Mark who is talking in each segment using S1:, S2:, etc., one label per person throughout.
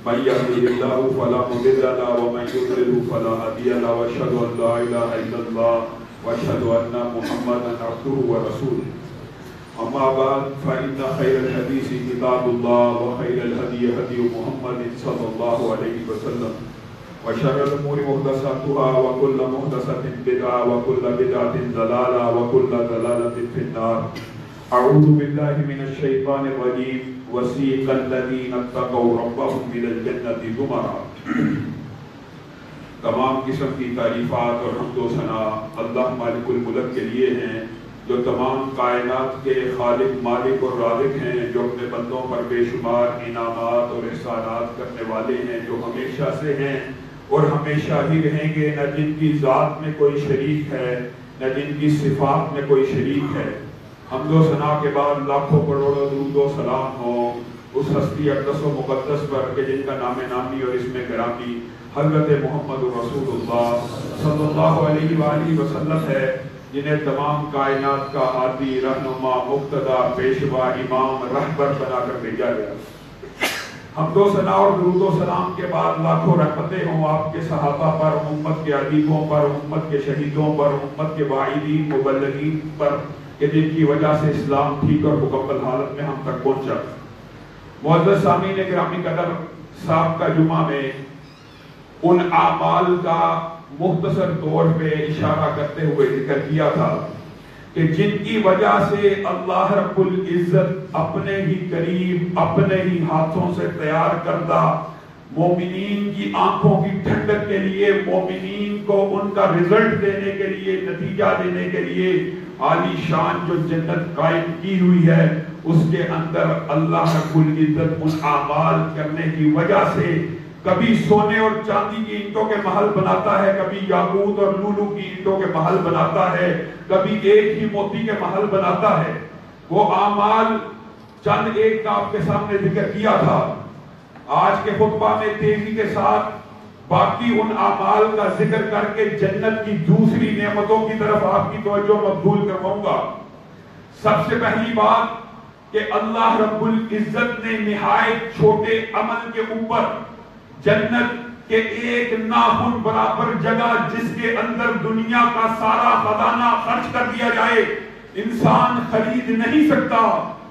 S1: من يهده الله فلا مضل له ومن يضلل فلا هادي له واشهد ان لا اله الا الله واشهد ان محمدا عبده ورسوله اما بعد فان خير الحديث كتاب الله وخير الهدي هدي محمد صلى الله عليه وسلم وشر الامور محدثاتها وكل محدثة بدعة وكل بدعة ضلالة وكل ضلالة في النار. اعوذ بالله من الشیطان الرجیم. وسیق الذین اتقوا ربهم الى الجنة زمرا. تمام قسم کی تعریفات اور حمد و ثنا اللہ مالک الملک کے لیے ہیں، جو تمام کائنات کے خالق مالک اور رازق ہیں، جو اپنے بندوں پر بے شمار انعامات اور احسانات کرنے والے ہیں، جو ہمیشہ سے ہیں اور ہمیشہ ہی رہیں گے، نہ جن کی ذات میں کوئی شریک ہے نہ جن کی صفات میں کوئی شریک ہے. حمد و ثنا کے بعد لاکھوں کروڑوں درود و سلام ہو اس ہستی اقدس و مقدس پر کہ جن کا نام نامی اور اسم گرامی حضرت محمد رسول اللہ صلی اللہ علیہ وآلہ وسلم ہے، جنہیں تمام کائنات کا ہادی، رہنما، مقتدا، پیشوا، امام، رہبر بنا کر بھیجا گیا. حمد و ثنا اور درود و سلام کے بعد لاکھوں رحمتیں ہوں آپ کے صحابہ پر، امت کے ادیبوں پر، امت کے شہیدوں پر، امت کے واعظین مبلغین پر کہ جن کی وجہ سے اسلام ٹھیک اور مکمل حالت میں ہم تک پہنچا. معزز سامعین گرامی قدر، سابقہ جمعہ میں ان اعمال کا مختصر طور پہ اشارہ کرتے ہوئے ذکر کیا تھا کہ جن کی وجہ سے اللہ رب العزت اپنے ہی قریب، اپنے ہی ہاتھوں سے تیار کردہ مومنین کی آنکھوں کی ٹھنڈک کے لیے، مومنین کو ان کا رزلٹ دینے کے لیے، نتیجہ دینے کے لیے عالی شان جو جنت قائم کی ہوئی ہے، اس کے اندر اللہ رب العزت ان اعمال کرنے کی وجہ سے کبھی سونے اور چاندی کی اینٹوں کے محل بناتا ہے، کبھی یاقوت اور لولو کی اینٹوں کے محل بناتا ہے، کبھی ایک ہی موتی کے محل بناتا ہے. وہ اعمال چند ایک کا آپ کے سامنے ذکر کیا تھا. آج کے خطبہ میں تیزی کے ساتھ باقی ان اعمال کا ذکر کر کے جنت کی دوسری نعمتوں کی طرف آپ کی توجہ مبذول کرواؤں گا. سب سے پہلی بات کہ اللہ رب العزت نے نہایت چھوٹے عمل کے اوپر جنت کے ایک ناخن برابر جگہ، جس کے اندر دنیا کا سارا خزانہ خرچ کر دیا جائے انسان خرید نہیں سکتا،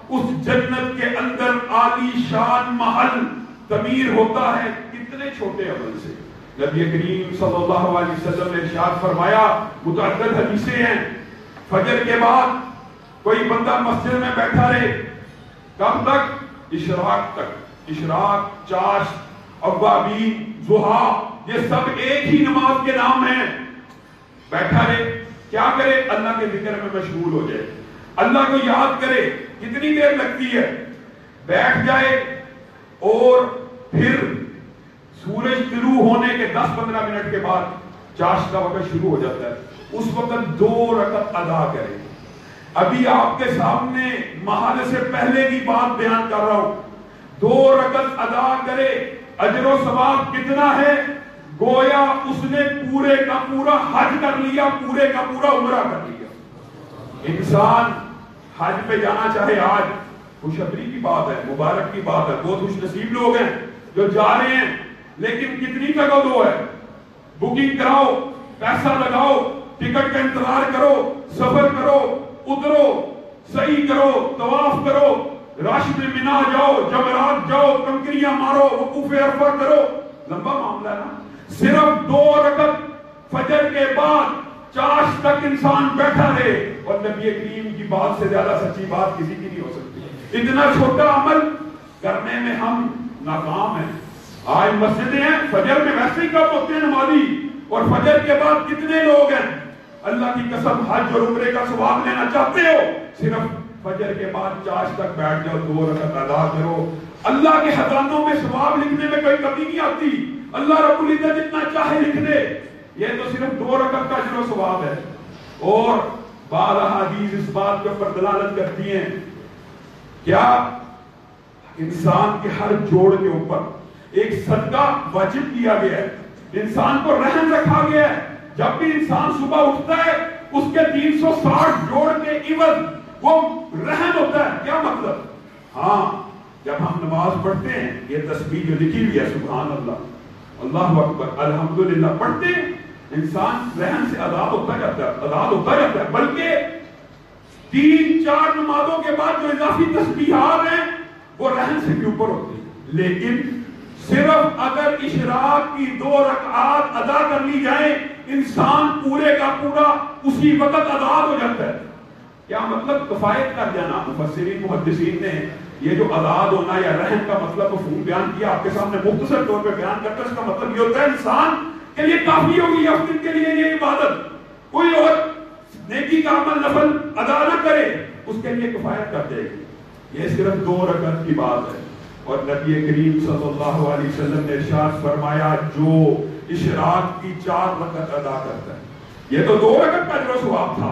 S1: اس جنت کے اندر عالی شان محل تعمیر ہوتا ہے. کتنے چھوٹے عمل سے نبی کریم صلی اللہ علیہ وسلم نے ارشاد فرمایا، متعدد حدیثیں ہیں، فجر کے بعد کوئی بندہ مسجد میں بیٹھا رہے، کب تک؟ اشراق تک. اشراق، چاشت، اوابین، ضحیٰ، یہ سب ایک ہی نماز کے نام ہیں. بیٹھا رہے، کیا کرے؟ اللہ کے ذکر میں مشغول ہو جائے، اللہ کو یاد کرے. کتنی دیر لگتی ہے؟ بیٹھ جائے اور پھر سورج طلوع ہونے کے 10-15 منٹ کے بعد چاشت کا وقت شروع ہو جاتا ہے. اس وقت 2 رکعت ادا کرے. ابھی آپ کے سامنے محل سے پہلے کی بات بیان کر رہا ہوں. 2 رکعت ادا کرے، اجر و ثواب کتنا ہے؟ گویا اس نے پورے کا پورا حج کر لیا، پورے کا پورا عمرہ کر لیا. انسان حج پہ جانا چاہے، آج خوشخبری کی بات ہے، مبارک کی بات ہے، بہت خوش نصیب لوگ ہیں جو جا رہے ہیں، لیکن کتنی جگہ دو ہے. بکنگ کراؤ، پیسہ لگاؤ، ٹکٹ کا انتظار کرو، سفر کرو، اترو، صحیح کرو، طواف کرو، راشد منا جاؤ، جمرات جاؤ، کنکریاں مارو، وقوف عرفہ کرو. لمبا معاملہ ہے نا. صرف 2 رکعت فجر کے بعد چاشت تک انسان بیٹھا رہے، اور نبی کریم کی بات سے زیادہ سچی بات کسی کی نہیں ہو سکتی. اتنا چھوٹا عمل کرنے میں ہم ناکام ہیں. آج مسجدیں ہیں، فجر میں ویسے ہی کم ہوتے ہیں نمازی، اور فجر کے بعد کتنے لوگ ہیں اللہ کی قسم حج اور عمرے کا ثواب لینا چاہتے ہو، صرف فجر کے بعد چاشت تک بیٹھ جاؤ، 2 رکعت ادا کرو. اللہ کے خزانوں میں ثواب لکھنے میں کوئی کمی نہیں آتی. اللہ رب العزت جتنا چاہے لکھ دے. یہ تو صرف 2 رکعت کا اجر و ثواب ہے. اور بعض احادیث اس بات کے اوپر دلالت کرتی ہیں، کیا انسان کے ہر جوڑ کے اوپر ایک صدقہ واجب کیا گیا ہے، انسان کو رہن رکھا گیا ہے. جب بھی انسان صبح اٹھتا ہے اس کے 360 جوڑ کے عوض وہ رہن ہوتا ہے. کیا مطلب؟ ہاں، جب ہم نماز پڑھتے ہیں یہ تسبیح جو لکھی ہوئی ہے سبحان اللہ اللہ اکبر الحمدللہ پڑھتے ہیں انسان ذہن سے آزاد ہوتا جاتا ہے بلکہ 3-4 نمازوں کے بعد جو اضافی تسبیحات ہیں وہ ذہن سے بھی اوپر ہوتی ہیں، لیکن صرف اگر اشراق کی 2 رکعات ادا کر لی جائیں انسان پورے کا پورا اسی وقت آزاد ہو جاتا ہے۔ کیا مطلب؟ کفایت کر جانا۔ مفسرین محدثین نے یہ جو آزاد ہونا یا رحم کا مطلب مفہوم بیان کیا، آپ کے سامنے مختصر طور پہ بیان کرتا ہے۔ اس کا مطلب یہ ہوتا ہے انسان کے لیے کافی ہوگی اس دن کے لیے یہ عبادت، کوئی اور نیکی کا عمل نفل ادا نہ کرے اس کے لیے کفایت کر دے گی۔ یہ صرف 2 رکعت کی بات ہے، اور نبی کریم صلی اللہ علیہ وسلم نے ارشاد فرمایا جو اشراق کی 4 رکعت ادا کرتا ہے، یہ تو 2 رکعت کا اجر و ثواب تھا،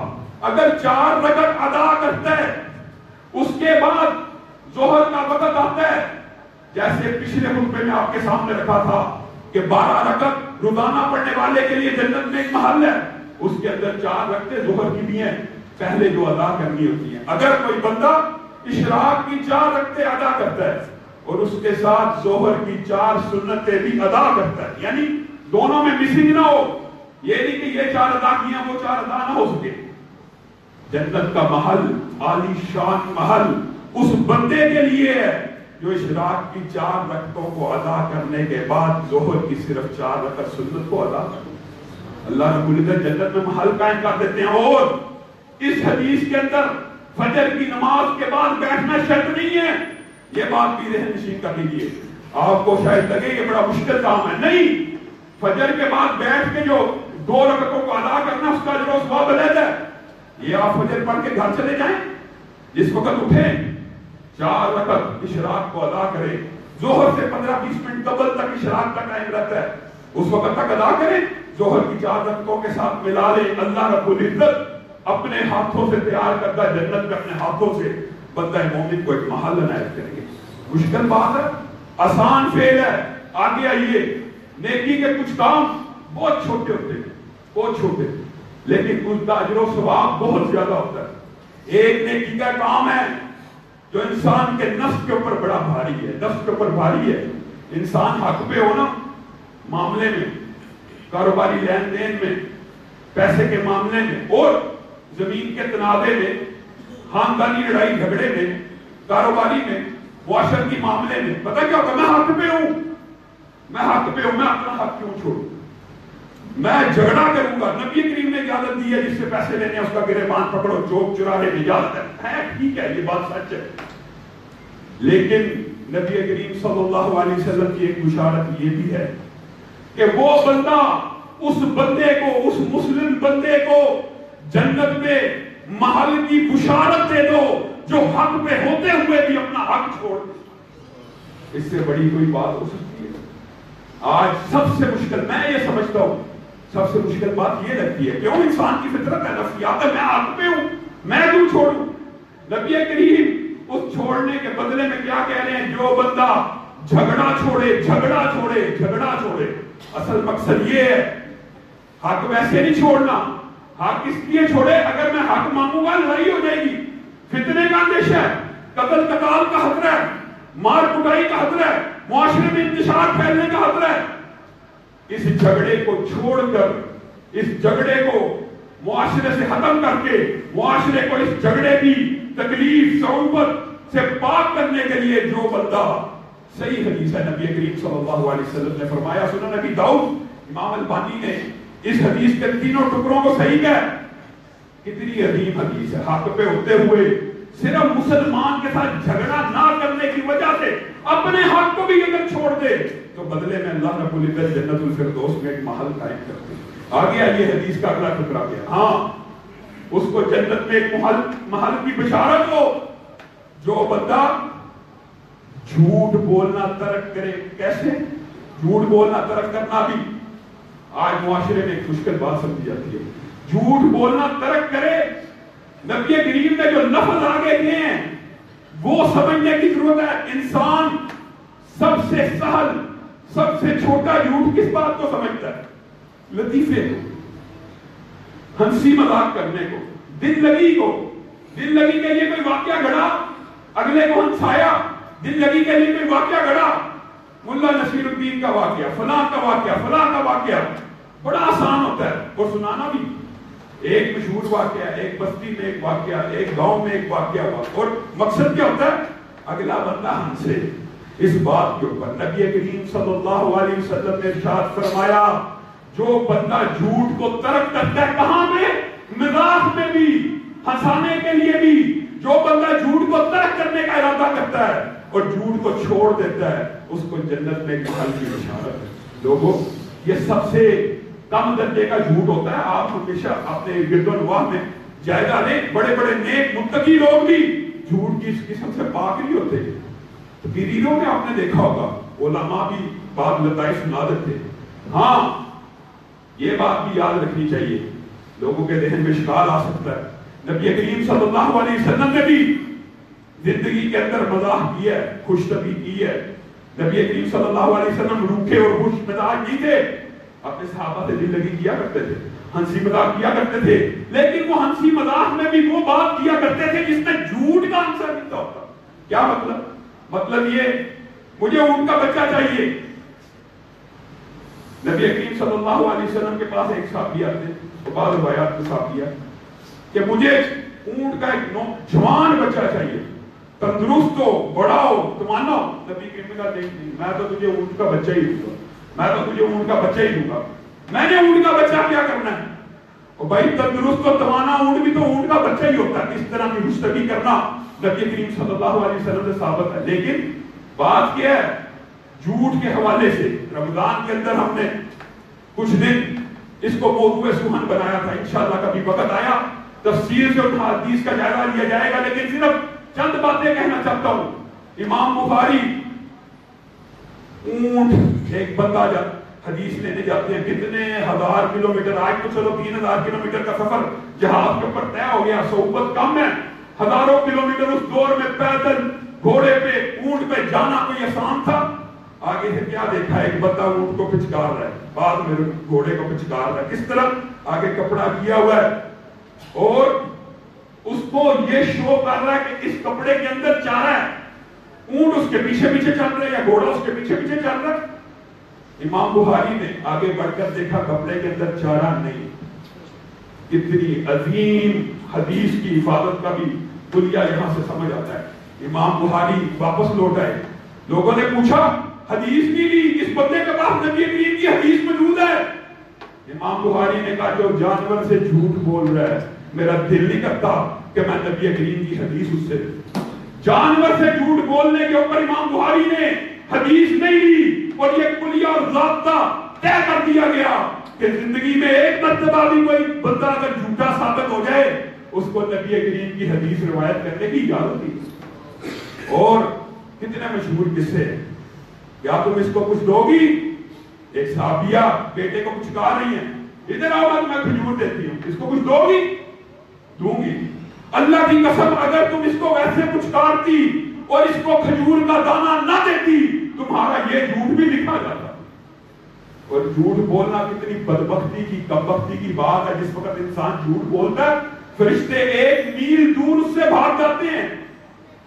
S1: اگر 4 رکعت ادا کرتا ہے اس کے بعد ظہر کا وقت آتا ہے، جیسے پچھلے خطبے میں آپ کے سامنے رکھا تھا کہ 12 رکعت روزانہ پڑھنے والے کے لیے جنت میں ایک محل ہے، اس کے اندر 4 رکعتیں ظہر کی بھی ہیں پہلے جو ادا کرنی ہوتی ہیں۔ اگر کوئی بندہ اشراق کی 4 رکعتیں ادا کرتا ہے اور اس کے ساتھ ظہر کی 4 سنتیں بھی ادا کرتا ہے، یعنی دونوں میں مسنگ نہ ہو، یہ نہیں کہ یہ 4 ادا کیا وہ 4 ادا نہ ہو سکے، جنت کا محل عالی شان محل اس بندے کے لیے ہے جو اشراق کی 4 رکعتوں کو ادا کرنے کے بعد ظہر کی صرف 4 رکعت سنت کو ادا کرے۔ اللہ رب العزت جنت میں محل قائم کر دیتے ہیں۔ اور اس حدیث کے اندر فجر کی نماز کے بعد بیٹھنا شرط نہیں ہے، یہ بات بھی ذہن نشین کر لیجیے۔ آپ کو شاید لگے یہ بڑا مشکل کام ہے، نہیں، فجر کے بعد بیٹھ کے جو 2 رکعتوں کو ادا کرنا اس کا اجر و ثواب علیحدہ ہے۔ یہ آپ فجر پڑھ کے گھر چلے جائیں، جس وقت اٹھیں 4 رکعت اشراق کو ادا کریں، ظہر سے 15-20 منٹ قبل تک اشراق کا ٹائم رہتا ہے، اس وقت تک ادا کریں، ظہر کی 4 رکعتوں کے ساتھ ملا لیں۔ اللہ رب العزت اپنے ہاتھوں سے تیار کردہ جنت میں اپنے ہاتھوں سے بندہ مومن کو ایک محل عنایت کریں گے۔ مشکل بات ہے، آسان فعل ہے۔ آگے آئیے، نیکی کے کچھ کام بہت چھوٹے ہوتے ہیں، بہت چھوٹے، لیکن اس کا اجر و ثواب بہت زیادہ ہوتا ہے۔ ایک نیکی کا کام ہے جو انسان کے نفس کے اوپر بڑا بھاری ہے، نفس کے اوپر بھاری ہے۔ انسان حق پہ ہونا، معاملے میں، کاروباری لین دین میں، پیسے کے معاملے میں، اور زمین کے تنازع میں، خاندانی لڑائی جھگڑے میں، کاروباری میں، معاشرتی معاملے میں، پتہ کیا ہوگا؟ میں حق پہ ہوں، میں حق پہ ہوں، میں اپنا حق کیوں چھوڑوں؟ میں جھگڑا کروں گا۔ نبی کریم نے اجازت دی ہے جس سے پیسے لینے اس کا گریبان پکڑو، چوک چرانے کی اجازت ہے، ٹھیک ہے، یہ بات سچ ہے، لیکن نبی کریم صلی اللہ علیہ وسلم کی ایک بشارت یہ بھی ہے کہ وہ بندہ اس بندے کو، اس مسلم بندے کو جنت میں محل کی بشارت دے دو جو حق پہ ہوتے ہوئے بھی اپنا حق چھوڑ دے۔ اس سے بڑی کوئی بات ہو سکتی ہے؟ آج سب سے مشکل، میں یہ سمجھتا ہوں سب سے مشکل بات یہ لگتی ہے، کیوں؟ انسان کی فطرت ہے، نفسیات ہے، میں حق پہ ہوں، میں کیوں چھوڑوں؟ نبی کریم اس چھوڑنے کے بدلے میں کیا کہہ رہے ہیں؟ جو بندہ جھگڑا چھوڑے، جھگڑا چھوڑے، جھگڑا چھوڑے۔ اصل مقصد یہ ہے، حق ویسے نہیں چھوڑنا، حق اس لیے چھوڑے اگر میں حق مانگوں گا لڑائی ہو جائے گی، فتنے کا اندیشہ ہے، قتل قتال کا خطرہ ہے، مار کٹائی کا خطرہ ہے، معاشرے میں انتشار پھیلنے کا خطرہ ہے۔ اس جھگڑے کو چھوڑ کر، اس جھگڑے کو معاشرے سے ختم کر کے، معاشرے کو اس جھگڑے کی تکلیف صعوبت سے پاک کرنے کے لیے جو بندہ، صحیح حدیث ہے، نبی کریم صلی اللہ علیہ وسلم نے فرمایا، سنن نبی داؤد، امام البانی نے اس حدیث کے 3 ٹکڑوں کو صحیح کہا۔ کتنی عظیم حدیث ہے، حق پہ ہوتے ہوئے صرف مسلمان کے ساتھ جھگڑا نہ کرنے کی وجہ سے اپنے حق کو بھی اگر چھوڑ دے تو بدلے میں اللہ رب العزت جنت الفردوس میں ایک محل قائم کرتے ہیں۔ آگے آئیے حدیث کا اگلا ٹکڑا کیا؟ ہاں، اس کو جنت میں ایک محل کی بشارت ہو جو بندہ جھوٹ بولنا ترک کرے۔ کیسے جھوٹ بولنا ترک کرنا بھی آج معاشرے میں ایک مشکل بات سمجھی جاتی ہے۔ جھوٹ بولنا ترک کرے، نبی کریم نے جو لفظ آگے دیے ہیں وہ سمجھنے کی ضرورت ہے۔ انسان سب سے سہل، سب سے چھوٹا جھوٹ کس بات کو سمجھتا ہے؟ لطیفے کو، ہنسی مذاق کرنے کو، دل لگی کو، دل لگی کے لیے کوئی واقعہ گھڑا، اگلے کو ہنسایا، زندگی کے لیے کوئی واقعہ گھڑا، ملا نصیر الدین کا واقعہ، فلاں کا واقعہ، فلاں کا واقعہ، بڑا آسان ہوتا ہے اور سنانا بھی۔ ایک مشہور واقعہ، ایک بستی میں ایک واقعہ، ایک گاؤں میں ایک واقعہ ہوا، اور مقصد کیا ہوتا ہے؟ اگلا بندہ ہم سے اس بات کے اوپر۔ نبی کریم صلی اللہ علیہ وسلم نے ارشاد فرمایا جو بندہ جھوٹ کو ترک کرتا ہے، کہاں میں؟ مزاح میں بھی، ہنسانے کے لیے بھی، جو بندہ جھوٹ کو ترک کرنے کا ارادہ کرتا ہے اور جھوٹ کو چھوڑ دیتا ہے، اس کو جنت میں داخل کی بشارت ہے۔ لوگوں، یہ سب سے کم درجے کا جھوٹ ہوتا ہے۔ آپ ہمیشہ اپنے گرد و نواح میں جائزہ لیں، بڑے بڑے نیک متقی لوگ بھی جھوٹ کی اس قسم سے پاک نہیں ہوتے۔ تقریروں میں آپ نے دیکھا ہوگا علماء بھی بات لطائف سنا دیتے۔ ہاں، یہ بات بھی یاد رکھنی چاہیے، لوگوں کے ذہن میں اشکال آ سکتا ہے۔ نبی کریم صلی اللہ علیہ وسلم نے بھی زندگی کے اندر مزاح کی ہے، خوش طبعی کی ہے۔ نبی کریم صلی اللہ علیہ وسلم روکھے اور خوش مزاج نہیں تھے، اپنے صحابہ سے دل لگی کیا کرتے تھے، ہنسی مذاق کیا کرتے تھے، لیکن وہ ہنسی مذاق میں بھی وہ بات کیا کرتے تھے جس میں جھوٹ کا عنصر نہیں ہوتا۔ کیا مطلب یہ مجھے اونٹ کا بچہ چاہیے۔ نبی کریم صلی اللہ علیہ وسلم کے پاس ایک صحابی آتے، تو بعض روایات کے صحابی ہے کہ مجھے اونٹ کا ایک جوان بچہ چاہیے، تندرست ہو، بڑا ہو، تمانا ہو۔ نبی کریم نے کہا نہیں، میں تو تجھے اونٹ کا بچہ ہی دوں گا، میں تو تجھے اونٹ کا بچہ ہی دوں گا۔ میں نے اونٹ کا بچہ کیا کرنا ہے؟ اور بھائی تندرست اور توانا اونٹ بھی تو اونٹ کا بچہ ہی ہوتا ہے۔ اس طرح کی گفتگو کرنا نبی کریم صلی اللہ علیہ وسلم سے ثابت ہے۔ لیکن بات کیا ہے؟ جھوٹ کے حوالے سے رمضان کے اندر ہم نے کچھ دن اس کو موضوع سخن بنایا تھا، انشاءاللہ کبھی وقت آیا تفسیر سے اٹھا حدیث کا جائزہ لیا جائے گا، لیکن صرف چند باتیں کہنا چاہتا ہوں۔ امام بخاری اونٹ، ایک بندہ جب حدیث لینے جاتے ہیں کتنے ہزار کلومیٹر، آج تو چلو 3000 کلومیٹر کا سفر جہاز کے اوپر طے ہو گیا، صحبت کم ہے، ہزاروں کلومیٹر اس دور میں پیدل گھوڑے پہ اونٹ پہ جانا کوئی آسان تھا؟ آگے سے کیا دیکھا ہے؟ ایک بندہ اونٹ کو پچکار رہا ہے، بعد میں گھوڑے کو پچکار رہا ہے، کس طرح؟ آگے کپڑا کیا ہوا ہے اور اس کو یہ شو کر رہا ہے کہ اس کپڑے کے اندر چارہ ہے، اونٹ اس کے پیچھے پیچھے چل رہا ہے یا گھوڑا اس کے پیچھے پیچھے چل رہا ہے۔ امام بخاری نے آگے بڑھ کر دیکھا کپڑے کے اندر چارہ نہیں۔ اتنی عظیم حدیث کی حفاظت کا بھی کلیہ یہاں سے سمجھ آتا ہے۔ امام بخاری واپس لوٹ آئے، لوگوں نے پوچھا حدیث نہیں لی، اس بندے کے پاس نبی کریم کی حدیث موجود ہے۔ امام بخاری نے کہا جو جانور سے جھوٹ بول رہا ہے میرا دل نہیں کرتا کہ میں نبی کریم کی حدیث اس سے، جانور سے جھوٹ بولنے کے اوپر امام بخاری نے حدیث نہیں لی، اور یہ کلیہ اور ضابطہ طے کر دیا گیا کہ زندگی میں ایک مرتبہ بھی کوئی بندہ اگر جھوٹا ثابت ہو جائے اس کو نبی کریم کی حدیث روایت کرنے کی اجازت نہیں۔ اور کتنے مشہور قصے ہیں، کیا تم اس کو کچھ دو گی؟ ایک صحابیہ بیٹے کو کچھ کہا رہی ہیں، ادھر آؤ میں کھجور دیتی ہوں، اس کو کچھ دو گی؟ دوں گی۔ اللہ کی قسم اگر تم اس کو ویسے کچھ کارتی اور اس کو کھجور کا دانہ نہ دیتی تمہارا یہ جھوٹ بھی لکھا جاتا۔ اور جھوٹ بولنا کتنی بدبختی کی کمبختی کی بات ہے، جس وقت انسان جھوٹ بولتا ہے فرشتے 1 میل دور اس سے بھاگ جاتے ہیں،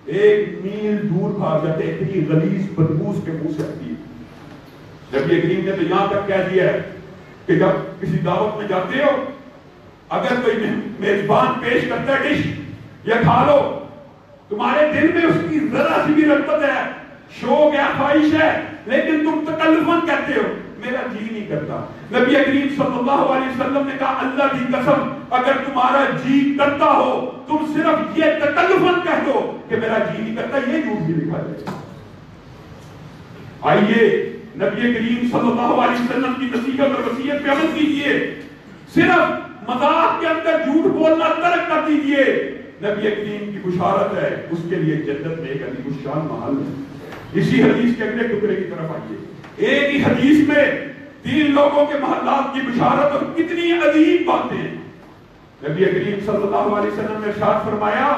S1: 1 میل دور بھاگ جاتے ہیں، اتنی غلیظ بدبو اس کے منہ سے آتی ہے۔ نبی کریم نے تو یہاں تک کہہ دیا ہے کہ جب کسی دعوت میں جاتے ہو اگر کوئی میزبان پیش کرتا ہے ڈش، یا کھا لو، تمہارے دل میں اس کی ذرا سی بھی رغبت ہے، شوق ہے، خواہش ہے، لیکن تم تکلفاً کہتے ہو میرا جی نہیں کرتا۔ نبی کریم صلی اللہ علیہ وسلم نے کہا اللہ کی قسم اگر تمہارا جی کرتا ہو تم صرف یہ تکلفاً کہہ دو کہ میرا جی نہیں کرتا، یہ جھوٹ بھی لکھا جائے۔ آئیے نبی کریم صلی اللہ علیہ وسلم کی نصیحت اور وصیت پہ عمل کیجئے، صرف مذاق کے اندر جھوٹ بولنا ترک کر دیجئے۔ نبی کریم کی بشارت ہے، اس کے لیے جنت میں ایک عظیم الشان محل ہے۔ اسی حدیث کے اگلے ٹکڑے کی طرف آئیے، ایک ہی حدیث میں 3 لوگوں کے محلات کی بشارت اور کتنی عظیم باتیں ہیں۔ نبی کریم صلی اللہ علیہ وسلم نے ارشاد فرمایا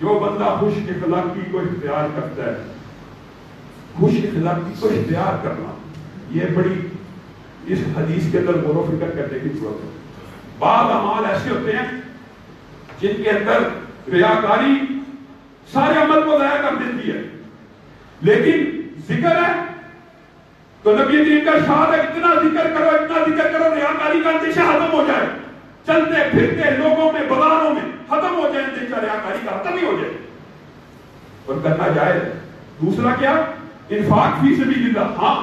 S1: جو بندہ خوش اخلاقی کو اختیار کرتا ہے، خوش اخلاقی کو اختیار کرنا، یہ بڑی اس حدیث کے اندر غور و فکر کرنے کی ضرورت ہے۔ بعض اعمال ایسے ہوتے ہیں جن کے اندر ریاکاری سارے عمل کو ضائع کر دیتی ہے، لیکن ذکر ہے تو نبی کریم کا ارشاد ہے اتنا ذکر کرو ریاکاری کا اندیشہ ختم ہو جائے، چلتے پھرتے لوگوں میں بازاروں میں ختم ہو جائے اندیشہ ریاکاری کا، ختم ہی ہو جائے اور کرنا جائز۔ دوسرا کیا؟ انفاق فی سبیل اللہ، ہاں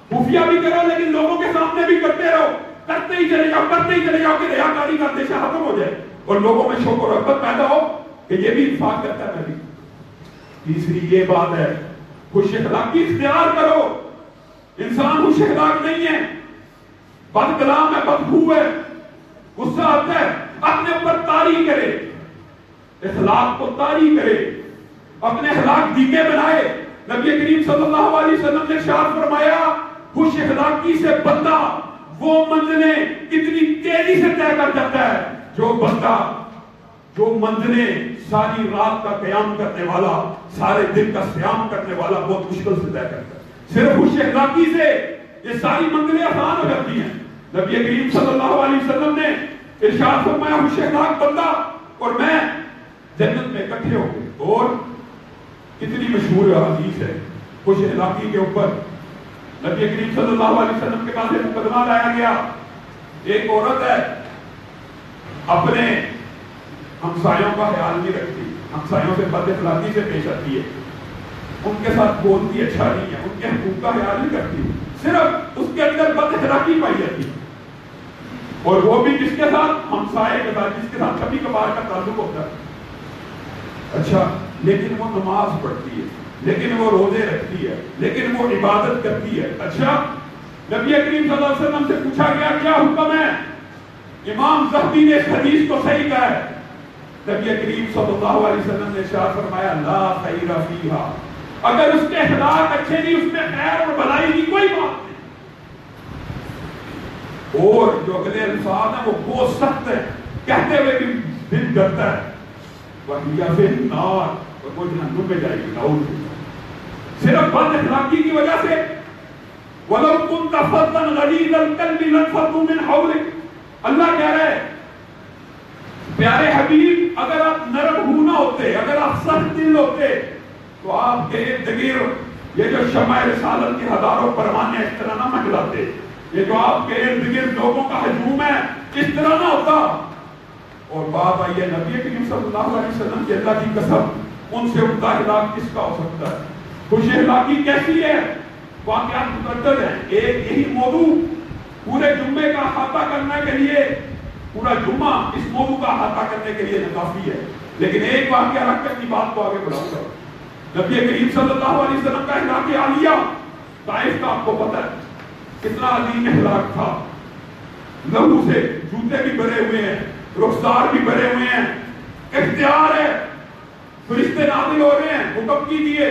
S1: خفیہ بھی کرو لیکن لوگوں کے سامنے بھی کرتے رہو، کرتے ہی چلے جاؤ کہ ریاکاری کا اندیشہ ختم ہو جائے اور لوگوں میں شوق و رغبت پیدا ہو کہ یہ بھی انفاق کرتا ہے میں بھی۔ تیسری یہ بات ہے خوش اخلاقی اختیار کرو۔ انسان خوش اخلاق نہیں ہے، بد کلام ہے، بدخو ہے، غصہ آتا ہے، اپنے اوپر طاری کرے، اخلاق کو طاری کرے، اپنے اخلاق دیگے بنائے۔ نبی کریم صلی اللہ علیہ وسلم نے ارشاد فرمایا خوش اخلاقی سے بندہ وہ منزلیں اتنی تیزی سے طے کر جاتا ہے جو منزلیں ساری رات کا قیام کرنے والا، سارے دن کا صیام کرنے والا بہت مشکل سے طے کرتا ہے۔ صرف خوش اخلاقی سے یہ ساری منزلیں آسان ہو جاتی ہیں۔ نبی کریم صلی اللہ علیہ وسلم نے ارشاد فرمایا خوش اخلاق بندہ اور میں جنت میں اکٹھے ہو گئے۔ اور کتنی مشہور حدیث ہے خوش اخلاقی کے اوپر۔ نبی کریم صلی اللہ علیہ وسلم کے پاس ایک مقدمہ لایا گیا، ایک عورت ہے اپنے ہمسایوں کا خیال نہیں رکھتی، ہمسایوں سے بد اخلاقی سے پیش آتی ہے، ان کے ساتھ بولتی اچھا نہیں ہے، ان کے حقوق کا خیال نہیں کرتی، صرف اس کے اندر بد اخلاقی پائی جاتی ہے، اور وہ بھی جس کے ساتھ ہمسائے کے ساتھ، جس کے ساتھ کبھی کبھار کا تعلق ہوتا ہے۔ اچھا لیکن وہ نماز پڑھتی ہے، لیکن وہ روزے رکھتی ہے، لیکن وہ عبادت کرتی ہے۔ اچھا نبی کریم صلی اللہ علیہ وسلم سے پوچھا گیا کیا حکم ہے؟ امام زہبی نے اس حدیث کو صحیح کہا ہے۔ نبی کریم صلی اللہ علیہ وسلم نے ارشاد فرمایا لا خیر فیہا، اگر اس کے اخلاق اچھے نہیں، اس میں خیر اور بھلائی کی کوئی بات نہیں۔ اور جو اگلے الفاظ ہیں وہ بہت سخت ہے، کہتے ہوئے بھی دل ڈرتا ہے، وَهِيَ فِي النَّارِ، اور وہ جہنم میں جائے گی، نعوذ باللہ، صرف بد اخلاقی کی وجہ سے۔ وَلَوْ كُنْتَ فَظًّا غَلِيظَ الْقَلْبِ لَانفَضُّوا مِنْ حَوْلِكَ، اللہ کہہ رہے ہیں پیارے حبیب اگر آپ نرم ہو نہ ہوتے، اگر آپ سخت دل ہوتے تو آپ کے ارد گرد یہ جو شمع رسالت کے ہزاروں پروانے اس طرح نہ منڈلاتے، یہ جو آپ کے ارد گرد لوگوں کا ہجوم ہے اس طرح نہ ہوتا۔ اور بات آئی ہے نبی کریم صلی اللہ علیہ وسلم کی، اللہ کی قسم ان سے عمدہ اخلاق کس کا ہو سکتا ہے؟ خوش اخلاقی کیسی ہے؟ واقعات متعدد ہیں، ایک یہی موضوع پورے جمعے کا احاطہ کرنے کے لیے، پورا جمعہ اس موضوع کا احاطہ کرنے کے لیے کافی ہے، لیکن ایک واقعہ رکھ کر کی بات کو آگے بڑھاؤں گا۔ نبی کریم صلی اللہ علیہ وسلم کا اخلاق عالیہ طائف کا آپ کو پتہ ہے کتنا عظیم اخلاق تھا، لہو سے جوتے بھی بھرے ہوئے ہیں، رخسار بھی بھرے ہوئے ہیں، اختیار ہے، فرشتے نازل ہو رہے ہیں، حکم کیجیے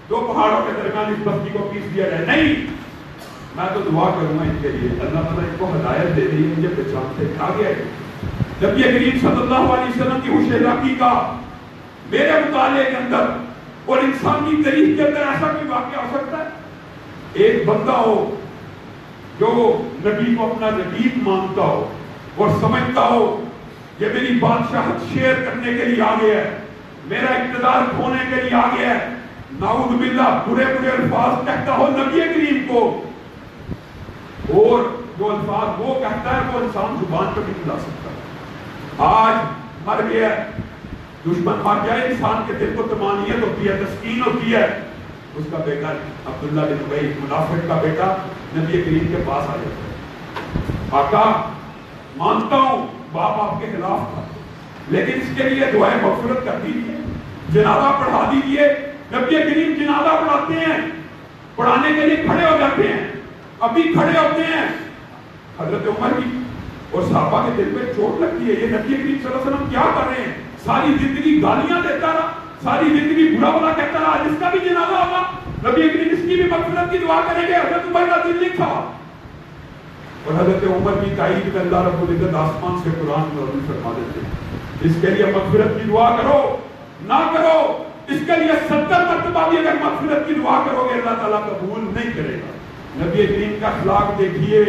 S1: دو پہاڑوں کے درمیان اس بستی کو پیس دیا جائے، نہیں میں تو دعا کروں گا ان کے لیے، اللہ تعالیٰ ان کو ہدایت دے دی، مجھے پہچان سے کھا گیا ہے۔ نبی کریم صلی اللہ علیہ وسلم کی خوش اخلاقی کا میرے مطالعے کے اندر اور انسانی تاریخ کے اندر ایسا کوئی واقعہ ہو سکتا ہے؟ ایک بندہ ہو جو نبی کو اپنا رقیب مانتا ہو اور سمجھتا ہو یہ میری بادشاہت شیئر کرنے کے لیے آ گیا ہے، میرا اقتدار کھونے کے لیے آ گیا ہے، نعوذ باللہ برے برے الفاظ کہتا ہو نبی کریم کو، اور جو الفاظ وہ کہتا ہے وہ انسان زبان پر نہیں لا سکتا۔ آج مر گیا دشمن مر جائے، انسان کے دل کو طمانینت ہوتی ہے، تسکین ہوتی ہے، اس کا بیٹا عبداللہ بن ابی منافق کا بیٹا نبی کریم کے پاس آ جاتا ہے، آقا مانتا ہوں باپ آپ کے خلاف تھا لیکن اس کے لیے دعائیں مغفرت کر دیجیے، جنازہ پڑھا دیجیے۔ نبی کریم جنازہ پڑھاتے ہیں، پڑھانے کے لیے کھڑے ہو جاتے ہیں، ابھی کھڑے ہوتے ہیں، حضرت عمر کی اور صحابہ کے دل پہ چوٹ لگتی ہے، یہ نبی کریم صلی اللہ علیہ وسلم کیا کر رہے ہیں؟ ساری زندگی گالیاں دیتا رہا، ساری زندگی برا بھلا کہتا رہا، جس کا بھی جنازہ ہوگا نبی کریم اس کی بھی مغفرت کی دعا کریں گے۔ حضرت عمر کا دل نہیں تھا، اور حضرت عمر کی تائید میں اللہ رب العزت آسمان سے قرآن نازل فرما دیتے ہیں، اس کے لیے مغفرت کی دعا کرو نہ کرو، اس کے لیے 70 مرتبہ بھی اگر مغفرت کی دعا کرو گے اللہ تعالیٰ قبول نہیں کرے گا۔ نبی کریم کا اخلاق دیکھیے،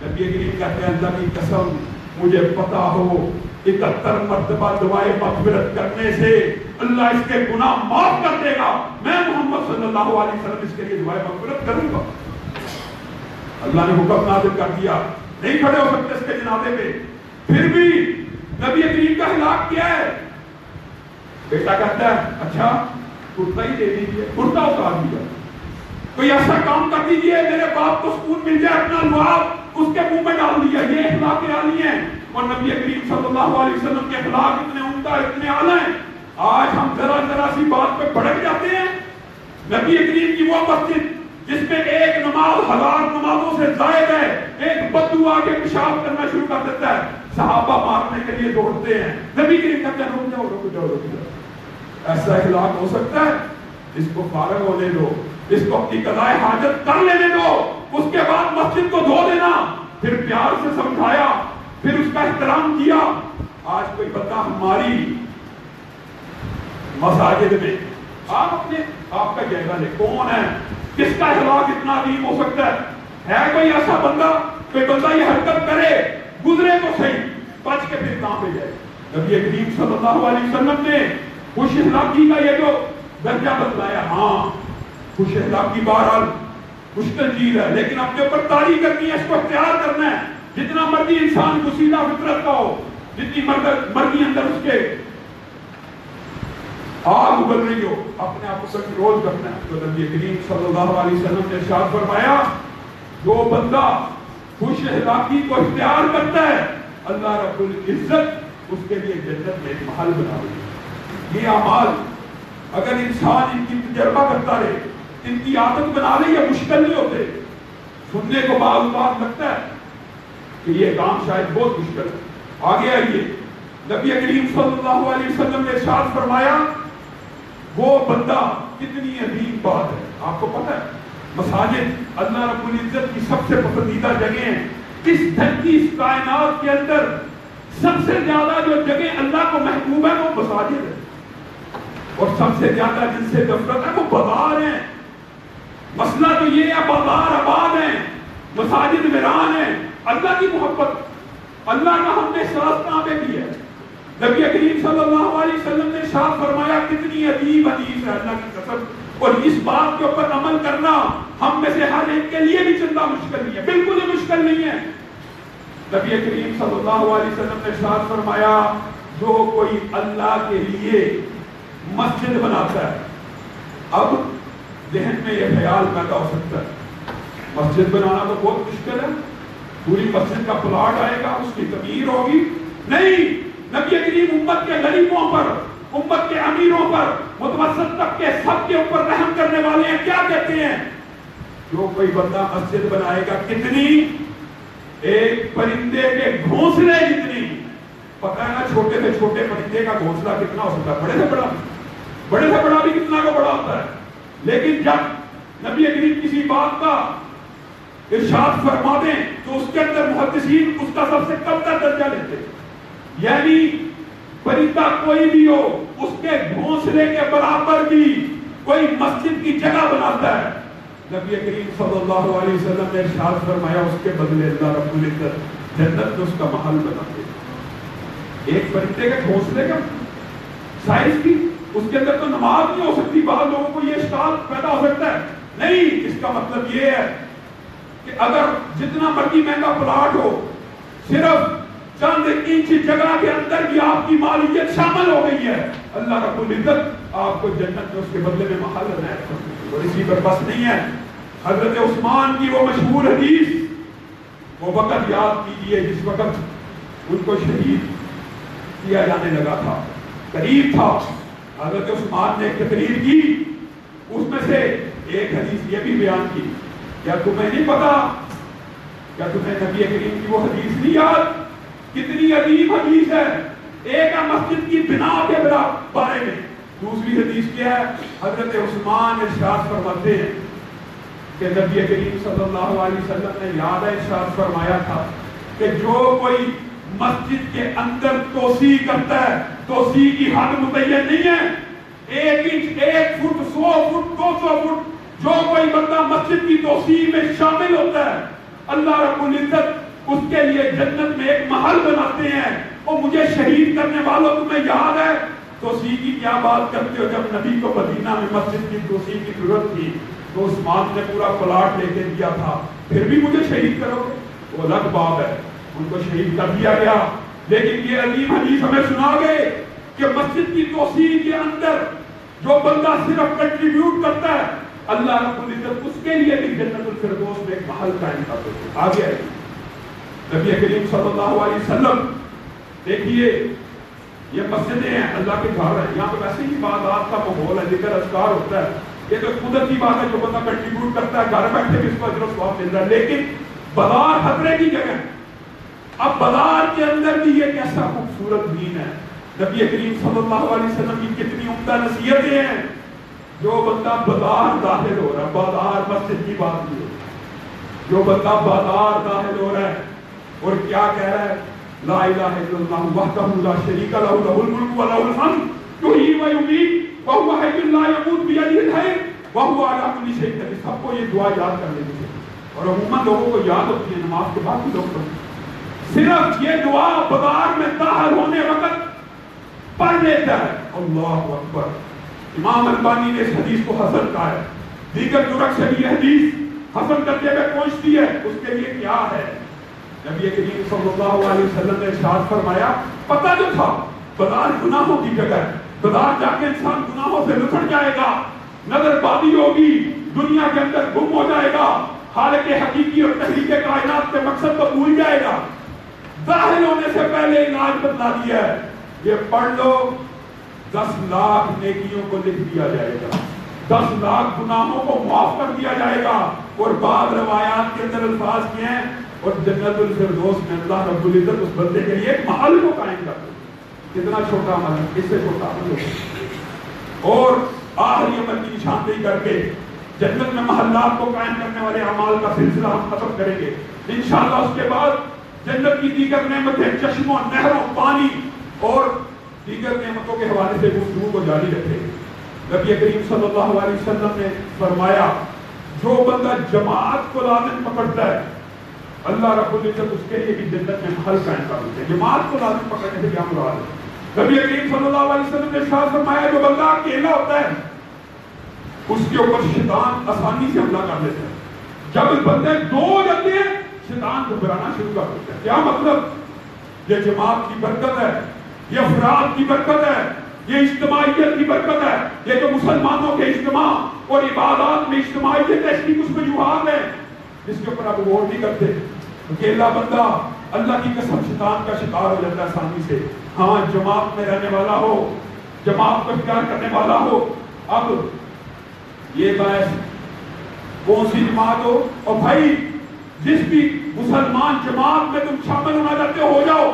S1: نبی کریم کہتے ہیں اللہ کی قسم مجھے پتا ہو 71 مرتبہ دعائے مغفرت کرنے سے اللہ اس کے گناہ معاف کر دے گا. میں محمد صلی اللہ علیہ وسلم اس کے لیے دعائے مغفرت کروں گا. اللہ نے حکم نازل کر دیا, نہیں کھڑے ہو سکتے اس کے جنازے پہ. پھر بھی نبی کریم کا ہلاک کیا ہے؟ بیٹا کہتا ہے اچھا کرتا ہی دے دیجیے, کرتا اتار دیا, کوئی ایسا کام کر دیجیے میرے باپ کو سکون مل جائے, اپنا لعاب اس کے منہ میں ڈال دیا. یہ اخلاق عالی ہیں. اور نبی کریم صلی اللہ علیہ وسلم کے اخلاق اتنے عمدہ, اتنے اعلیٰ ہیں. آج ہم ذرا سی بات پہ بھڑک جاتے ہیں. نبی کریم کی وہ مسجد جس میں ایک نماز 1000 نمازوں سے زائد ہے, ایک بدو آ کے پیشاب کرنا شروع کر دیتا ہے, صحابہ مارنے کے لیے دوڑتے ہیں. نبی کریم کہتے ہیں رک جاؤ رک جاؤ رک جاؤ. ایسا اخلاق ہو سکتا ہے؟ اس کو فارغ ہونے دو, اس کو اپنی قضائے حاجت کر لینے دو. اس کے بعد مسجد کو دھو دینا. پھر پیار سے سمجھایا, پھر اس کا احترام کیا. آج کوئی بندہ ہماری مساجد میں آپ کا جائزہ لے, کون ہے, کس کا اخلاق اتنا عظیم ہو سکتا ہے؟ ہے کوئی ایسا بندہ, کوئی بندہ یہ حرکت کرے, گزرے تو صحیح, بچ کے پھر کہاں پہ جائے؟ نبی کریم صلی اللہ علیہ وسلم نے خوش اخلاقی کا یہ جو درجہ بتلایا. ہاں خوش اخلاقی بہرحال مشکل چیز ہے, لیکن اپنے اوپر طاری کرنی ہے, اس کو اختیار کرنا ہے. جتنا مرضی انسان گسیدہ فطرت کا ہو, جتنی مرضی اندر اس کے آگ ابل رہی ہو, اپنے آپ کو کنٹرول کرنا ہے. تو نبی کریم صلی اللہ علیہ وسلم نے ارشاد فرمایا جو بندہ خوش اخلاقی کو اختیار کرتا ہے اللہ رب العزت اس کے لیے جنت میں ایک محل بنا دے. یہ اعمال اگر انسان ان کی تجربہ کرتا رہے, ان کی عادت بنا لے, یہ مشکل نہیں ہوتے. سننے کو بعض بات لگتا ہے کہ یہ کام شاید بہت مشکل ہے. آگے آئیے, نبی کریم صلی اللہ علیہ وسلم نے ارشاد فرمایا وہ بندہ, کتنی عظیم بات ہے. آپ کو پتہ ہے مساجد اللہ رب العزت کی سب سے پسندیدہ جگہ ہیں. اس دھرتی اس کائنات کے اندر سب سے زیادہ جو جگہ اللہ کو محبوب ہے وہ مساجد ہے, اور سب سے زیادہ جن سے نفرت ہے وہ بازار ہیں. مسئلہ تو یہ ہے بازار آباد ہیں, مساجد ویران ہیں. اللہ کی محبت, اللہ کا ہم نے ساتھ کہاں پہ کی ہے؟ نبی کریم صلی اللہ علیہ وسلم نے ارشاد فرمایا کتنی عجیب حدیث ہے اللہ کی قسم, اور اس بات کے اوپر عمل کرنا ہم میں سے ہر ایک کے لیے بھی چندہ مشکل نہیں ہے, بالکل ہی مشکل نہیں ہے. نبی کریم صلی اللہ علیہ وسلم نے ارشاد فرمایا جو کوئی اللہ کے لیے مسجد بناتا ہے. اب ذہن میں یہ خیال پیدا ہو سکتا ہے مسجد بنانا تو بہت مشکل ہے, پوری مسجد کا پلاٹ آئے گا, اس کی تعمیر ہوگی. نہیں, نبی کریم امت کے غریبوں پر, امت کے امیروں پر, متوسط طبقے سب کے اوپر رحم کرنے والے ہیں. کیا کہتے ہیں جو کوئی بندہ مسجد بنائے گا, کتنی, ایک پرندے کے گھونسلے جتنی. پتہ ہے نا چھوٹے سے چھوٹے پرندے کا گھونسلہ کتنا ہو سکتا ہے, بڑے سے بڑا بھی کتنا کو بڑا ہوتا ہے. لیکن جب نبی کریم کسی بات کا ارشاد فرما دیں تو اس کے اندر محدثین اس کا سب سے کم کا درجہ لیتے ہیں. یعنی پرندہ کوئی بھی ہو اس کے گھونسلے کے برابر بھی کوئی مسجد کی جگہ بناتا ہے. نبی کریم صلی اللہ علیہ وسلم نے ارشاد فرمایا اس کے بدلے اللہ رب العزت جنت میں اس کا محل بناتے. ایک پرندے کے گھونسلے کا سائز کی, اس کے اندر تو نماز نہیں ہو سکتی. بعض لوگوں کو یہ اشکال پیدا ہو سکتا ہے. نہیں, اس کا مطلب یہ ہے کہ اگر جتنا مرضی مہنگا پلاٹ ہو, صرف چند انچ جگہ کے اندر بھی آپ کی مالکیت شامل ہو گئی ہے, اللہ رب العزت آپ کو جنت میں اس کے بدلے میں محل عنایت کر دے. اور اسی پر بس نہیں ہے, حضرت عثمان کی وہ مشہور حدیث, وہ وقت یاد کیجئے جس وقت ان کو شہید کیا جانے لگا تھا, قریب تھا. حضرت عثمان نے ایک تقریر کی, اس میں سے ایک حدیث یہ بھی بیان کی. کیا تمہیں نہیں پتا, کیا تمہیں نبی کریم کی وہ حدیث نہیں یاد؟ کتنی عجیب حدیث ہے. ایک ہے مسجد کی بنا کے بارے میں, دوسری حدیث کیا ہے؟ حضرت عثمان ارشاد فرماتے ہیں کہ نبی کریم صلی اللہ علیہ وسلم نے یاد ہے ارشاد فرمایا تھا کہ جو کوئی مسجد کے اندر توسیع کرتا ہے, توسیع کی حد متعین نہیں ہے, 1 انچ, 1 فٹ, 100 فٹ, 200 فٹ, جو کوئی بندہ مسجد کی توسیع میں شامل ہوتا ہے اللہ رب العزت اس کے لیے جنت میں ایک محل بناتے ہیں. وہ مجھے شہید کرنے والوں تمہیں یاد ہے توسیع کی کیا بات کرتے ہو؟ جب نبی کو مدینہ میں مسجد کی توسیع کی ضرورت تھی تو عثمان نے پورا پلاٹ لے کے دیا تھا, پھر بھی مجھے شہید کرو گے؟ وہ الگ بات ہے, ان کو شہید کر دیا گیا. لیکن یہ عظیم حدیث ہمیں سنا گئے کہ مسجد کی توسیع کے اندر جو بندہ صرف کنٹریبیوٹ کرتا ہے اللہ رب العزت اس کے لیے بھی جنت الفردوس میں ایک محل قائم کر دیتے ہیں. آگے آئیے نبی کریم صلی اللہ علیہ وسلم, دیکھیے یہ مسجدیں ہیں, اللہ کے گھر ہیں, یہاں پہ ویسے ہی عبادات کا ماحول ہے, ذکر اذکار ہوتا ہے, یہ تو قدرتی بات ہے, جو بندہ کنٹریبیوٹ کرتا ہے گھر بیٹھے بھی اس کو اجر و ثواب مل رہا ہے. لیکن بازار خطرے کی جگہ, اب بازار کے اندر بھی یہ کیسا خوبصورت دین ہے. نبی کریم صلی اللہ علیہ وسلم کی کتنی عمدہ نصیحتیں ہیں. جو بندہ بازار داخل ہو رہا ہے, بازار مسجد کی بات نہیں ہے, جو بندہ بازار داخل ہو رہا ہے اور کیا کہہ رہا ہے لا الہ الا اللہ وحدہ لا شریک لہ لہ الملک و لہ الحمد یحیی و یمیت وہو حی لا یموت بیدہ الخیر وہو علی کل شیء قدیر. سب کو یہ دعا یاد کر لینی چاہیے, اور عموماً لوگوں کو یاد ہوتی ہے, نماز کے بعد بھی لوگ صرف یہ دعا بازار میں داخل ہونے وقت پڑھ لیتا ہے. اللہ اکبر. امام البانی نے اس حدیث کو حسن کہا ہے, دیگر طرق سے بھی یہ حدیث حسن کرتے ہوئے پہنچتی ہے. اس کے لیے کیا ہے؟ نبی کریم صلی اللہ علیہ وسلم نے ارشاد فرمایا, پتہ جو تھا بازار گناہوں کی جگہ ہے, بازار جا کے انسان گناہوں سے لپٹ جائے گا, نظر بازی ہوگی, دنیا کے اندر گم ہو جائے گا, خالق حقیقی اور تخلیق کائنات کے مقصد کو بھول جائے گا. ظاہر ہونے سے پہلے علاج بتلا دیا ہے, یہ پڑھ لو 10 لاکھ نیکیوں کو لکھ دیا جائے گا, 10 لاکھ گناہوں کو معاف کر دیا جائے گا. اور بعض روایات کے اندر الفاظ کیے ہیں اور جنت الفردوس میں اللہ رب العزت اس بندے کے لیے ایک محل کو قائم کر دے. کتنا چھوٹا عمل ہے, اس سے چھوٹا عمل ہو. اور آخری عمل کی نشاندہی کر کے جنت میں محلات کو قائم کرنے والے اعمال کا سلسلہ ہم ختم کریں گے انشاءاللہ. اس کے بعد جنت کی دیگر نعمتیں, چشموں, نہروں, پانی اور دیگر نعمتوں کے حوالے سے گفتگو کو جاری رکھے. نبی کریم صلی اللہ علیہ وسلم نے فرمایا, جو بندہ جماعت کو لازم پکڑتا ہے اللہ رب العزت اس کے لیے بھی جنت میں محل قائم کر دیتے ہیں. جماعت کو لازم پکڑنے سے کیا مراد ہے؟ نبی کریم صلی اللہ علیہ وسلم نے ارشاد فرمایا, جو بندہ اکیلا ہوتا ہے اس کے اوپر شیطان آسانی سے حملہ کر لیتا ہے. جب بندے 2 ہو جاتے ہیں شیطان گھبرانا شروع کر دیتا ہے. کیا مطلب؟ یہ جماعت کی برکت ہے, یہ افراد کی برکت ہے, یہ اجتماعیت کی برکت ہے. یہ جو مسلمانوں کے اجتماع اور عبادات میں اجتماعیت ہے, اس کی کچھ وجوہات ہیں جس کے اوپر آپ غور نہیں کرتے. اکیلا بندہ اللہ کی قسم شیطان کا شکار ہو جاتا ہے آسانی سے. ہاں جماعت میں رہنے والا ہو, جماعت کو اختیار کرنے والا ہو. اب یہ باعث کون سی جماعت ہو, اور بھائی جس بھی مسلمان جماعت میں تم شامل ہونا چاہتے ہو جاؤ.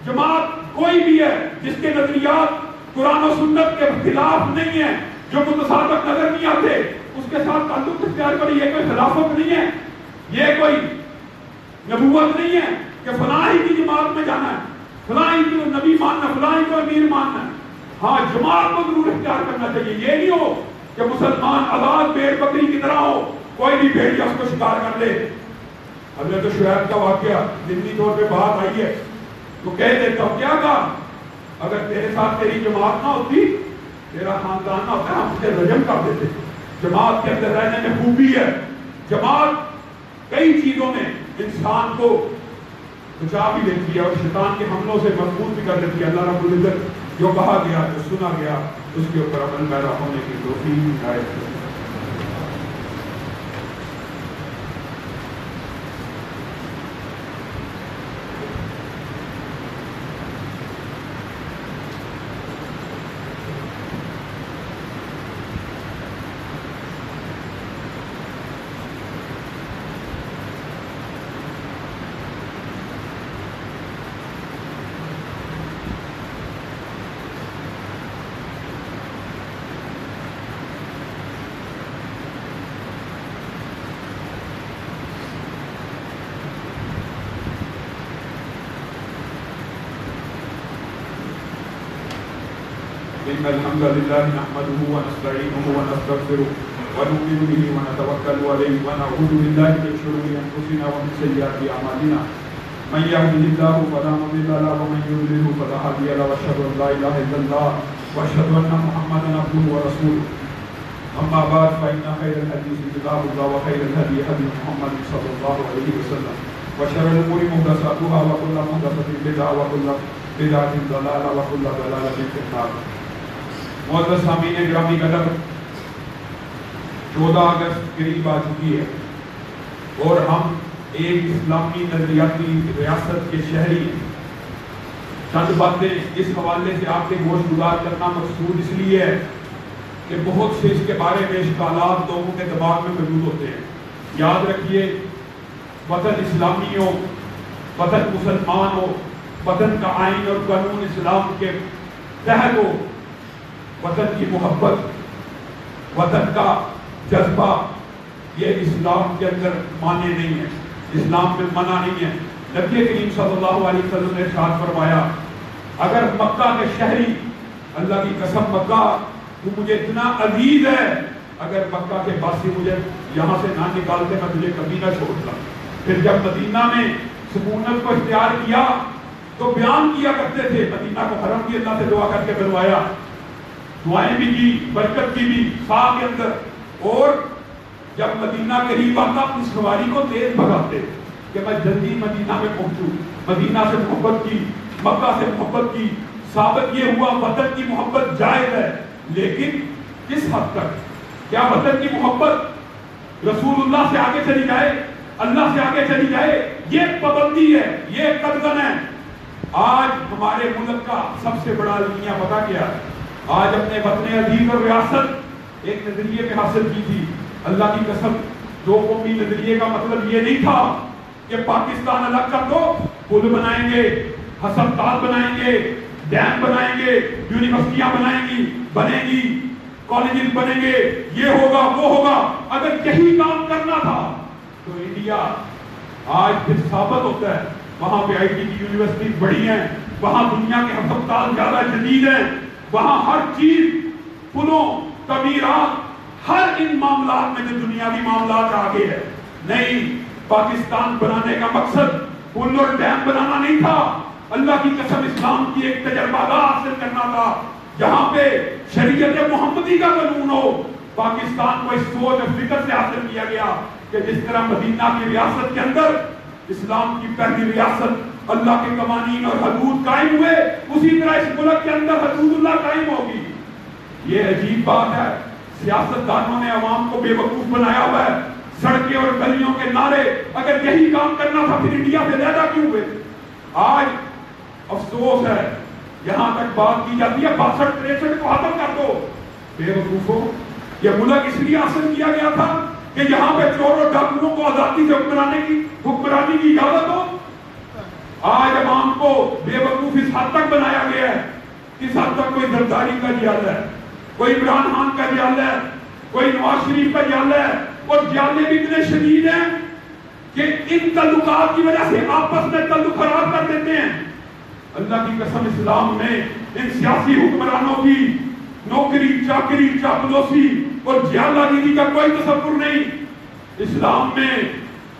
S1: جماعت کوئی بھی ہے جس کے نظریات قرآن و سنت کے خلاف نہیں ہیں, جو متصادق نظر نہیں آتے, اس کے ساتھ تعلق اختیار کریں. یہ کوئی خلافت نہیں ہے, یہ کوئی نبوت نہیں ہے کہ فلاں ہی کی جماعت میں جانا ہے, فلاں ہی کو نبی ماننا, فلاں ہی کو امیر ماننا ہے. ہاں جماعت کو ضرور اختیار کرنا چاہیے. یہ نہیں ہو کہ مسلمان آزاد بھیڑ بکری کی طرح ہو, کوئی بھی بھیڑیا اس کو شکار کر لے. حضرت شعیب کا واقعہ ضمنی طور پہ بات آئی ہے تو کہہ دیتا ہوں, کیا کہا, اگر تیرے ساتھ تیری جماعت نہ ہوتی, تیرا خاندان نہ ہوتا, ہم تجھے رجم کر دیتے. جماعت کے اندر رہنے میں خوبی ہے. جماعت کئی چیزوں میں انسان کو بچا بھی لیتی ہے اور شیطان کے حملوں سے محفوظ بھی کر دیتی ہے. اللہ رب العزت جو کہا گیا, جو سنا گیا, اس کے اوپر عمل پیرا ہونے کی توفیق عنایت فرمائے. إن الحمد لله نحمده ونستعينه ونستغفره ونؤمن به ونتوكل عليه ونعوذ بالله من شرور أنفسنا ومن سيئات أعمالنا من يهده الله فلا مضل له ومن يضلل فلا هادي له واشهد ان لا اله الا الله واشهد ان محمدا عبده ورسوله اما بعد فان خير الحديث كتاب الله وخير الهدي هدي محمد صلى الله عليه وسلم وشر الامور محدثاتها وكل محدثة بدعة وكل بدعة ضلالة وكل ضلالة في النار. معزز سامعین گرامی قدر، 14 اگست قریب آ چکی ہے اور ہم ایک اسلامی نظریاتی ریاست کے شہری ہیں. چند باتیں اس حوالے سے آپ کے گوش گزار کرنا مقصود اس لیے ہے کہ بہت سے اس کے بارے میں اشکالات لوگوں کے دماغ میں موجود ہوتے ہیں. یاد رکھیے، وطن اسلامی ہو، وطن مسلمان ہو، وطن کا آئین اور قانون اسلام کے تحت ہو، وطن کی محبت، وطن کا جذبہ، یہ اسلام کے اندر مانے نہیں ہے، اسلام میں منع نہیں ہے. نبی کریم صلی اللہ علیہ وسلم نے ارشاد فرمایا، اگر مکہ کے شہری، اللہ کی قسم مکہ تو مجھے اتنا عزیز ہے، اگر مکہ کے باسی مجھے یہاں سے نہ نکالتے میں تجھے کبھی نہ چھوڑتا. پھر جب مدینہ میں سکونت کو اختیار کیا تو بیان کیا کرتے تھے، مدینہ کو حرم کی اللہ سے دعا کر کے بنوایا، دعائیں بھی کی، برکت کی بھی ساتھ کے اندر. اور جب مدینہ قریب آتا اپنی سواری کو تیز بھگاتے کہ میں جلدی مدینہ میں پہنچوں. مدینہ سے محبت کی، مکہ سے محبت کی. ثابت یہ ہوا وطن کی محبت جائز ہے، لیکن کس حد تک؟ کیا وطن کی محبت رسول اللہ سے آگے چلی جائے، اللہ سے آگے چلی جائے؟ یہ پابندی ہے، یہ قدغن ہے. آج ہمارے ملک کا سب سے بڑا المیہ پتہ کیا ہے؟ آج اپنے وطن عزیز اور ریاست ایک نظریے پہ حاصل کی تھی. اللہ کی قسم، دو قومی نظریے کا مطلب یہ نہیں تھا کہ پاکستان الگ کر دو، پل بنائیں گے، ہسپتال بنائیں گے، ڈیم بنائیں گے، یونیورسٹیاں بنیں گی، کالجز بنیں گے، یہ ہوگا وہ ہوگا. اگر یہی کام کرنا تھا تو انڈیا آج پھر ثابت ہوتا ہے. وہاں پہ آئی ٹی کی یونیورسٹی بڑی ہیں، وہاں دنیا کے ہسپتال زیادہ جدید ہیں، وہاں ہر چیز، پلوں، تعمیرات، ہر ان معاملات میں جو دنیاوی معاملات آگے ہے. نہیں، پاکستان بنانے کا مقصد پل اور ڈیم بنانا نہیں تھا. اللہ کی قسم اسلام کی ایک تجربہ گاہ حاصل کرنا تھا جہاں پہ شریعت محمدی کا قانون ہو. پاکستان کو اس سوچ اور فکر سے حاصل کیا گیا کہ جس طرح مدینہ کی ریاست کے اندر اسلام کی پہلی ریاست اللہ کے قوانین اور حدود قائم ہوئے، اسی طرح اس ملک کے اندر حدود اللہ قائم ہوگی. یہ عجیب بات ہے، سیاستدانوں نے عوام کو بے وقوف بنایا ہوا ہے. سڑکیں اور گلیوں کے نعرے، اگر یہی کام کرنا تھا پھر انڈیا سے زیادہ کیوں ہوئے؟ آج افسوس ہے، یہاں تک بات کی جاتی ہے 62-63 کو ختم کر دو. بے وقوفو، یہ ملک اس لیے حاصل کیا گیا تھا کہ یہاں پہ چور اور ڈاکوؤں کو آزادی سے حکمرانی کی اجازت ہو. آج عوام کو بے وقوف اس حد تک بنایا گیا ہے، اس حد تک کوئی زرداری کا جیال ہے، کوئی عمران خان کا جیال ہے، کوئی نواز شریف کا جیال ہے. اور جیالے بھی اتنے شدید ہیں کہ ان تعلقات کی وجہ سے آپس میں تعلق خراب کر دیتے ہیں. اللہ کی قسم اسلام میں ان سیاسی حکمرانوں کی نوکری چاکری چاپلوسی اور جیالہ گیری کا کوئی تصور نہیں. اسلام میں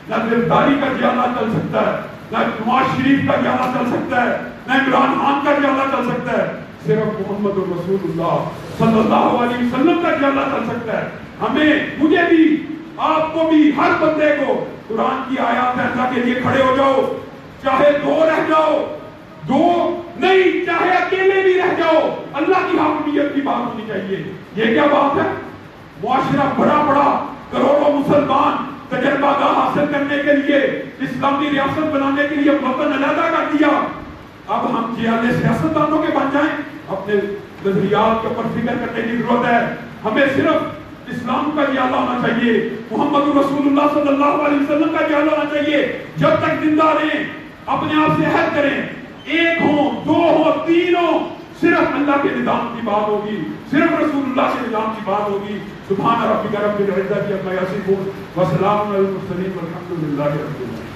S1: نہ زرداری کا جیالہ چل سکتا ہے، نہ نواز شریف کا جیالہ چل سکتا ہے، نہ عمران خان کا جیالہ چل سکتا ہے. صرف محمد رسول اللہ صلی اللہ علیہ وسلم کا جیالہ چل سکتا ہے. ہمیں، مجھے بھی، آپ کو بھی، ہر بندے کو قرآن کی آیات اللہ کے لیے کھڑے ہو جاؤ، چاہے دو رہ جاؤ، دو نہیں چاہے اکیلے بھی رہ جاؤ، اللہ کی حاکمیت کی بات ہونی چاہیے. یہ کیا بات ہے؟ معاشرہ بڑا کروڑوں مسلمان تجربہ گاہ حاصل کرنے کے لیے، اسلامی ریاست بنانے کے لیے وطن علیحدہ کر دیا. اب ہم جیالے سیاستدانوں کے بن جائیں؟ اپنے نظریات کے اوپر فکر کرنے کی ضرورت ہے. ہمیں صرف اسلام کا جیالہ ہونا چاہیے، محمد رسول اللہ صلی اللہ علیہ وسلم کا جیالہ ہونا چاہیے. جب تک زندہ رہیں اپنے آپ سے عہد کریں، ایک ہوں، دو ہوں، تین ہوں، صرف اللہ کے نظام کی بات ہوگی، صرف رسول اللہ کے نظام کی بات ہوگی. سبحان ربک رب العزت عما یصفون وسلام علی المرسلین والحمد للہ رب العالمین.